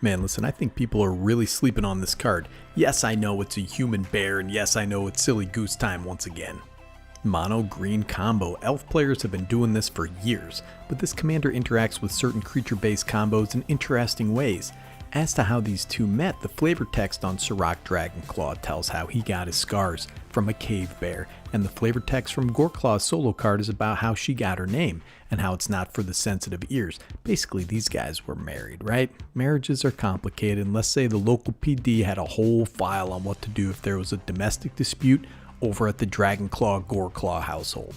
Man, listen, I think people are really sleeping on this card. Yes, I know it's a human bear, and yes, I know it's silly goose time once again. Mono green combo. Elf players have been doing this for years, but this commander interacts with certain creature-based combos in interesting ways. As to how these two met, the flavor text on Surrak Dragonclaw tells how he got his scars from a cave bear, and the flavor text from Goreclaw's solo card is about how she got her name, and how it's not for the sensitive ears. Basically, these guys were married, right? Marriages are complicated, and let's say the local PD had a whole file on what to do if there was a domestic dispute over at the Dragonclaw Goreclaw household.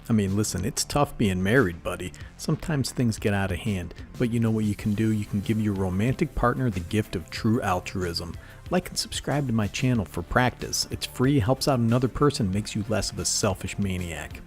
I mean, listen, it's tough being married, buddy. Sometimes things get out of hand, but you know what you can do? You can give your romantic partner the gift of true altruism. Like and subscribe to my channel for practice. It's free, helps out another person, makes you less of a selfish maniac.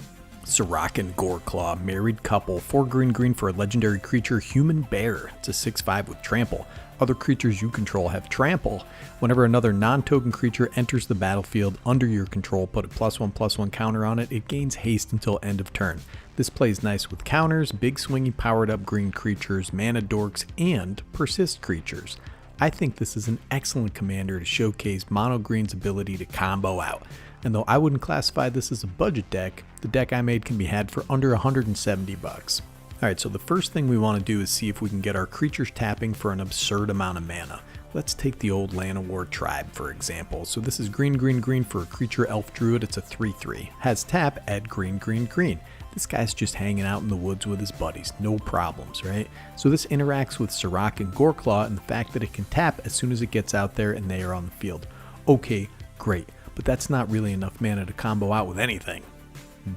Surrak and Goreclaw, married couple, 4 green for a legendary creature, human bear. It's a 6/5 with trample. Other creatures you control have trample. Whenever another non-token creature enters the battlefield under your control, put a +1/+1 counter on it. It gains haste until end of turn. This plays nice with counters, big swingy powered up green creatures, mana dorks, and persist creatures. I think this is an excellent commander to showcase mono green's ability to combo out. And though I wouldn't classify this as a budget deck, the deck I made can be had for under 170 bucks. Alright, so the first thing we want to do is see if we can get our creatures tapping for an absurd amount of mana. Let's take the old Llanowar tribe for example. So this is green for a creature elf druid. It's a 3/3. Has tap, add green. This guy's just hanging out in the woods with his buddies, no problems, right? So this interacts with Surrak and Goreclaw and the fact that it can tap as soon as it gets out there and they are on the field. Okay, great, but that's not really enough mana to combo out with anything.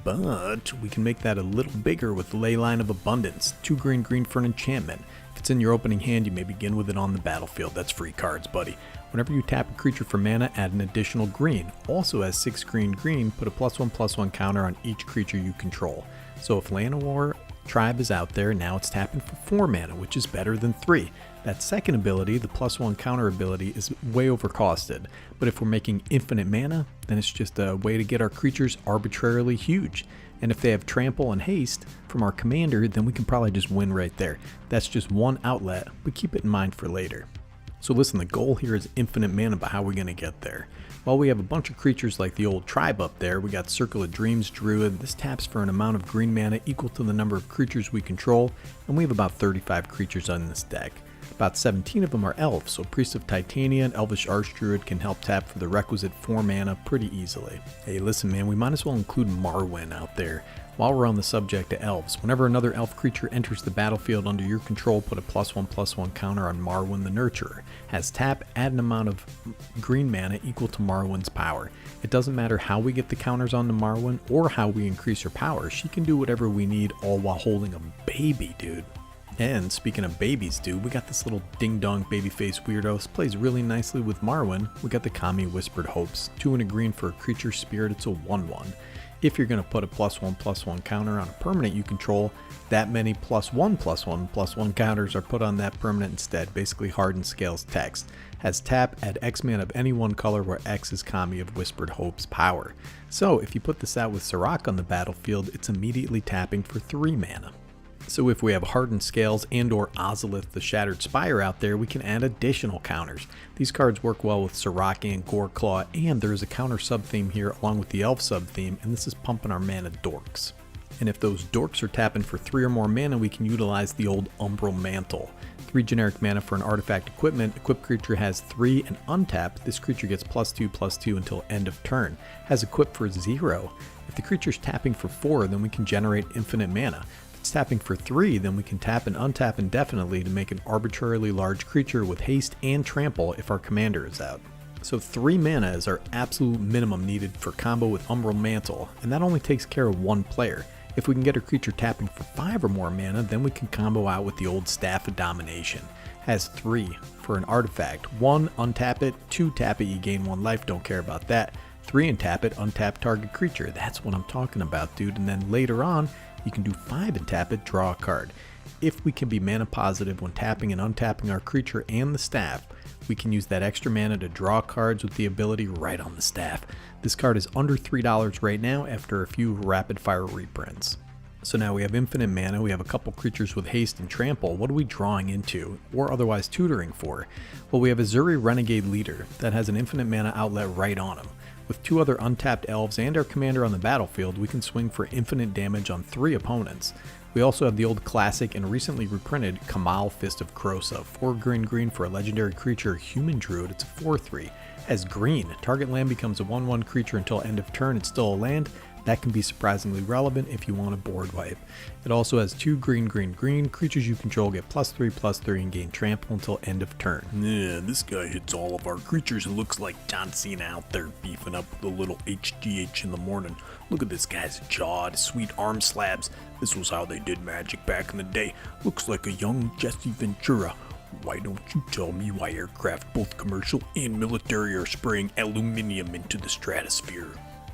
But we can make that a little bigger with Leyline of Abundance, 2 green for an enchantment. If it's in your opening hand, you may begin with it on the battlefield. That's free cards, buddy. Whenever you tap a creature for mana, add an additional green. Also has 6 green, put a +1/+1 counter on each creature you control. So if Llanowar tribe is out there, now it's tapping for 4 mana, which is better than 3. That second ability, the +1 counter ability, is way overcosted. But if we're making infinite mana, then it's just a way to get our creatures arbitrarily huge. And if they have trample and haste from our commander, then we can probably just win right there. That's just one outlet, but keep it in mind for later. So listen, the goal here is infinite mana, but how are we going to get there? Well, we have a bunch of creatures like the old tribe up there. We got Circle of Dreams Druid. This taps for an amount of green mana equal to the number of creatures we control, and we have about 35 creatures on this deck. About 17 of them are elves, so Priest of Titania and Elvish Archdruid can help tap for the requisite 4 mana pretty easily. Hey listen man, we might as well include Marwyn out there. While we're on the subject of elves, whenever another elf creature enters the battlefield under your control, put a +1/+1 counter on Marwyn the Nurturer. Has tap, add an amount of green mana equal to Marwyn's power. It doesn't matter how we get the counters onto Marwyn or how we increase her power, she can do whatever we need all while holding a baby, dude. And speaking of babies, dude, we got this little ding-dong babyface weirdo. This plays really nicely with Marwyn. We got the Kami Whispered Hopes, 2 and a green for a creature spirit. It's a 1/1. If you're going to put a +1/+1 counter on a permanent you control, that many +1/+1/+1 counters are put on that permanent instead. Basically harden scales text. Has tap, add X mana of any one color where X is Kami of Whispered Hope's power. So if you put this out with Surrak on the battlefield, it's immediately tapping for 3 mana. So if we have Hardened Scales and or Ozolith the Shattered Spire out there, we can add additional counters. These cards work well with Surrak and Goreclaw, and there is a counter sub-theme here along with the elf sub-theme, and this is pumping our mana dorks. And if those dorks are tapping for 3 or more mana, we can utilize the old Umbral Mantle. 3 generic mana for an artifact equipment. Equipped creature has 3 and untapped. This creature gets +2/+2 until end of turn. Has equipped for 0. If the creature's tapping for 4, then we can generate infinite mana. Tapping for 3, then we can tap and untap indefinitely to make an arbitrarily large creature with haste and trample if our commander is out. So 3 mana is our absolute minimum needed for combo with Umbral Mantle, and that only takes care of 1 player. If we can get our creature tapping for 5 or more mana, then we can combo out with the old Staff of Domination. Has 3 for an artifact. 1, untap it. 2, tap it, you gain 1 life, don't care about that. 3 and tap it, untap target creature. That's what I'm talking about, dude. And then later on, you can do 5 and tap it, draw a card. If we can be mana positive when tapping and untapping our creature and the staff, we can use that extra mana to draw cards with the ability right on the staff. This card is under $3 right now after a few rapid fire reprints. So now we have infinite mana, we have a couple creatures with haste and trample. What are we drawing into, or otherwise tutoring for? Well, we have a Zuri Renegade Leader that has an infinite mana outlet right on him. With 2 other untapped elves and our commander on the battlefield, we can swing for infinite damage on 3 opponents. We also have the old classic and recently reprinted Kamal Fist of Krosa, 4 green for a legendary creature, Human Druid. It's a 4/3. As green, target land becomes a 1/1 creature until end of turn. It's still a land. That can be surprisingly relevant if you want a board wipe. It also has 2 green. Creatures you control get +3/+3 and gain trample until end of turn. Yeah, this guy hits all of our creatures and looks like John Cena out there beefing up with a little HGH in the morning. Look at this guy's jaw, his sweet arm slabs. This was how they did magic back in the day. Looks like a young Jesse Ventura. Why don't you tell me why aircraft, both commercial and military, are spraying aluminium into the stratosphere?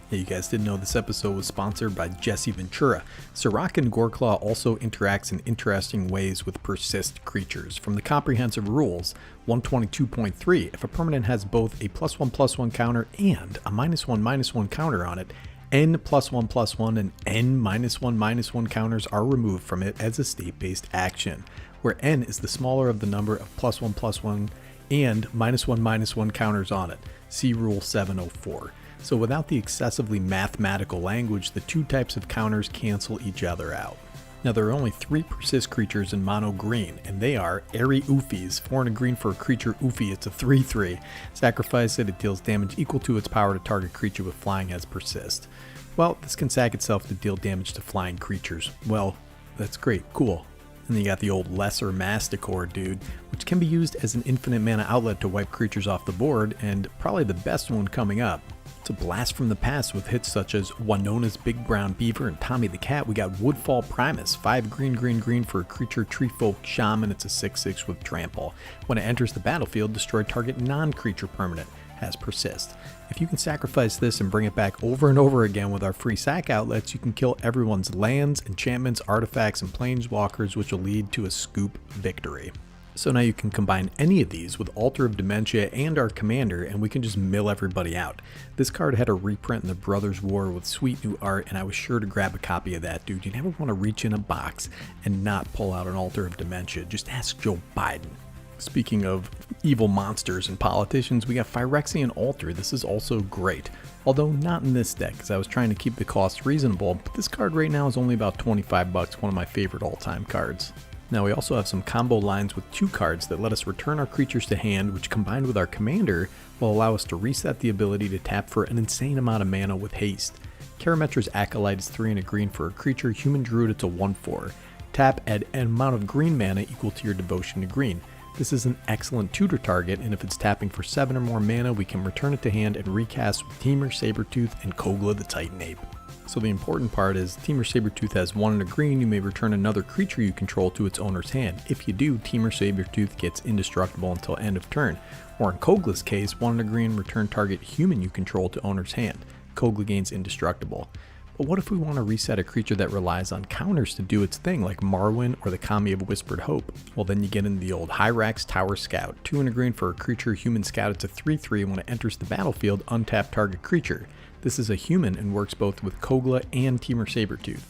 Yeah, you guys didn't know this episode was sponsored by Jesse Ventura. Surrak and Goreclaw also interacts in interesting ways with Persist creatures. From the comprehensive rules, 122.3, if a permanent has both a +1/+1 counter and a -1/-1 counter on it, N +1/+1 and N -1/-1 counters are removed from it as a state-based action, where N is the smaller of the number of +1/+1 and -1/-1 counters on it. See Rule 704. So without the excessively mathematical language, the 2 types of counters cancel each other out. Now there are only 3 Persist creatures in mono green, and they are Airy Oofies, 4 and a green for a creature Oofy. It's a 3/3. Sacrifice it, it deals damage equal to its power to target creature with flying has Persist. Well, this can sack itself to deal damage to flying creatures. Well, that's great, cool. And then you got the old Lesser Masticore dude, which can be used as an infinite mana outlet to wipe creatures off the board, and probably the best one coming up. It's a blast from the past with hits such as Winona's Big Brown Beaver and Tommy the Cat. We got Woodfall Primus, 5 green for a creature Treefolk Shaman. It's a 6/6 with trample. When it enters the battlefield, destroy target non-creature permanent. Has Persist. If you can sacrifice this and bring it back over and over again with our free sack outlets, you can kill everyone's lands, enchantments, artifacts, and planeswalkers, which will lead to a scoop victory. So now you can combine any of these with Altar of Dementia and our commander, and we can just mill everybody out. This card had a reprint in the Brothers War with sweet new art, and I was sure to grab a copy of that, dude. You never want to reach in a box and not pull out an Altar of Dementia. Just ask Joe Biden. Speaking of evil monsters and politicians, we got Phyrexian Altar. This is also great, although not in this deck because I was trying to keep the cost reasonable, but this card right now is only about 25 bucks, one of my favorite all-time cards. Now we also have some combo lines with 2 cards that let us return our creatures to hand, which combined with our commander will allow us to reset the ability to tap for an insane amount of mana with haste. Karametra's Acolyte is 3 and a green for a creature, Human Druid. It's a 1/4. Tap at an amount of green mana equal to your devotion to green. This is an excellent tutor target, and if it's tapping for 7 or more mana, we can return it to hand and recast with Temur, Sabertooth, and Kogla the Titan Ape. So the important part is Temur Sabertooth has 1 and a green. You may return another creature you control to its owner's hand. If you do, Temur Sabertooth gets indestructible until end of turn. Or in Kogla's case, 1 and a green, return target human you control to owner's hand. Kogla gains indestructible. But what if we want to reset a creature that relies on counters to do its thing, like Marwyn or the Kami of Whispered Hope? Well, then you get into the old Hyrax Tower Scout. 2 and a green for a creature, Human Scout. It's a 3/3. When it enters the battlefield, untap target creature. This is a human and works both with Kogla and Temur Sabertooth.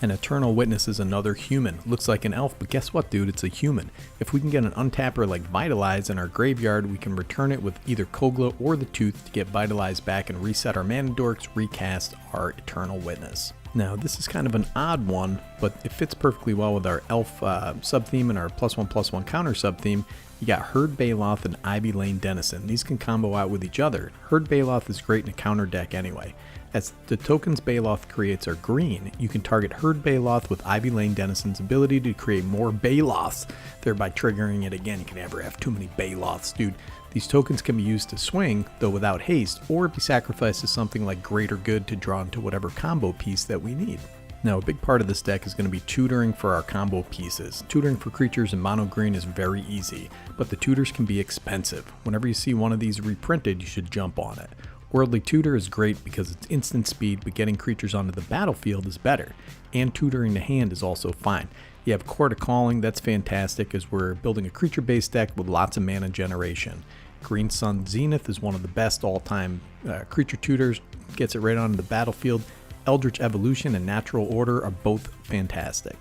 An Eternal Witness is another human. Looks like an elf, but guess what, dude? It's a human. If we can get an untapper like Vitalize in our graveyard, we can return it with either Kogla or the Tooth to get Vitalize back and reset our mana dorks, recast our Eternal Witness. Now, this is kind of an odd one, but it fits perfectly well with our elf sub-theme and our +1/+1 counter sub-theme. You got Herd Baloth and Ivy Lane Denizen. These can combo out with each other. Herd Baloth is great in a counter deck anyway. As the tokens Baloth creates are green, you can target Herd Baloth with Ivy Lane Denizen's ability to create more Baloths, thereby triggering it again. You can never have too many Baloths, dude. These tokens can be used to swing, though without haste, or be sacrificed to something like Greater Good to draw into whatever combo piece that we need. Now, a big part of this deck is going to be tutoring for our combo pieces. Tutoring for creatures in mono green is very easy, but the tutors can be expensive. Whenever you see one of these reprinted, you should jump on it. Worldly Tutor is great because it's instant speed, but getting creatures onto the battlefield is better. And tutoring the hand is also fine. You have Court of Calling, that's fantastic as we're building a creature-based deck with lots of mana generation. Green Sun Zenith is one of the best all-time creature tutors, gets it right onto the battlefield. Eldritch Evolution and Natural Order are both fantastic.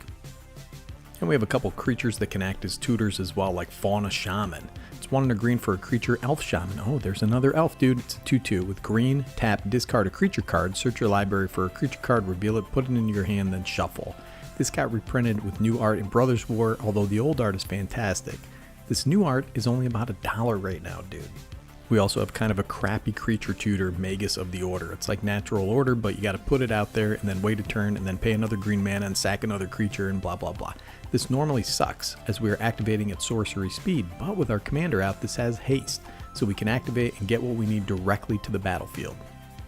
And we have a couple creatures that can act as tutors as well, like Fauna Shaman. It's 1 and a green for a creature, Elf Shaman. Oh, there's another elf, dude. It's a 2/2 with green, tap, discard a creature card, search your library for a creature card, reveal it, put it into your hand, then shuffle. This got reprinted with new art in Brothers War, although the old art is fantastic. This new art is only about $1 right now, dude. We also have kind of a crappy creature tutor, Magus of the Order. It's like Natural Order, but you gotta put it out there and then wait a turn and then pay another green mana and sack another creature and blah blah blah. This normally sucks as we are activating at sorcery speed, but with our commander out, this has haste, so we can activate and get what we need directly to the battlefield.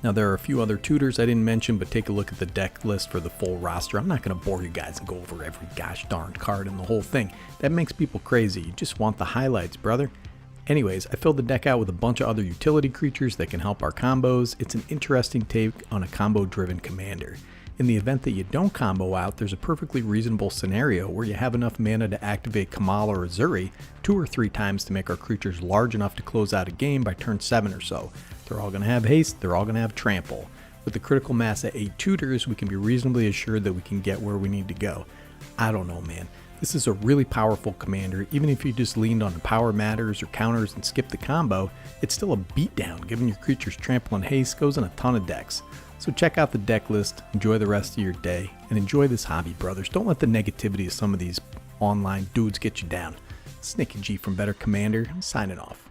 Now there are a few other tutors I didn't mention, but take a look at the deck list for the full roster. I'm not going to bore you guys and go over every gosh darn card in the whole thing. That makes people crazy. You just want the highlights, brother. Anyways, I filled the deck out with a bunch of other utility creatures that can help our combos. It's an interesting take on a combo-driven commander. In the event that you don't combo out, there's a perfectly reasonable scenario where you have enough mana to activate Kamala or Zuri 2 or 3 times to make our creatures large enough to close out a game by turn 7 or so. They're all going to have haste, they're all going to have trample. With the critical mass at 8 tutors, we can be reasonably assured that we can get where we need to go. I don't know, man. This is a really powerful commander. Even if you just leaned on power matters or counters and skipped the combo, it's still a beatdown. Giving your creatures trample and haste goes in a ton of decks. So check out the deck list, enjoy the rest of your day, and enjoy this hobby, brothers. Don't let the negativity of some of these online dudes get you down. Snicky G from Better Commander, signing off.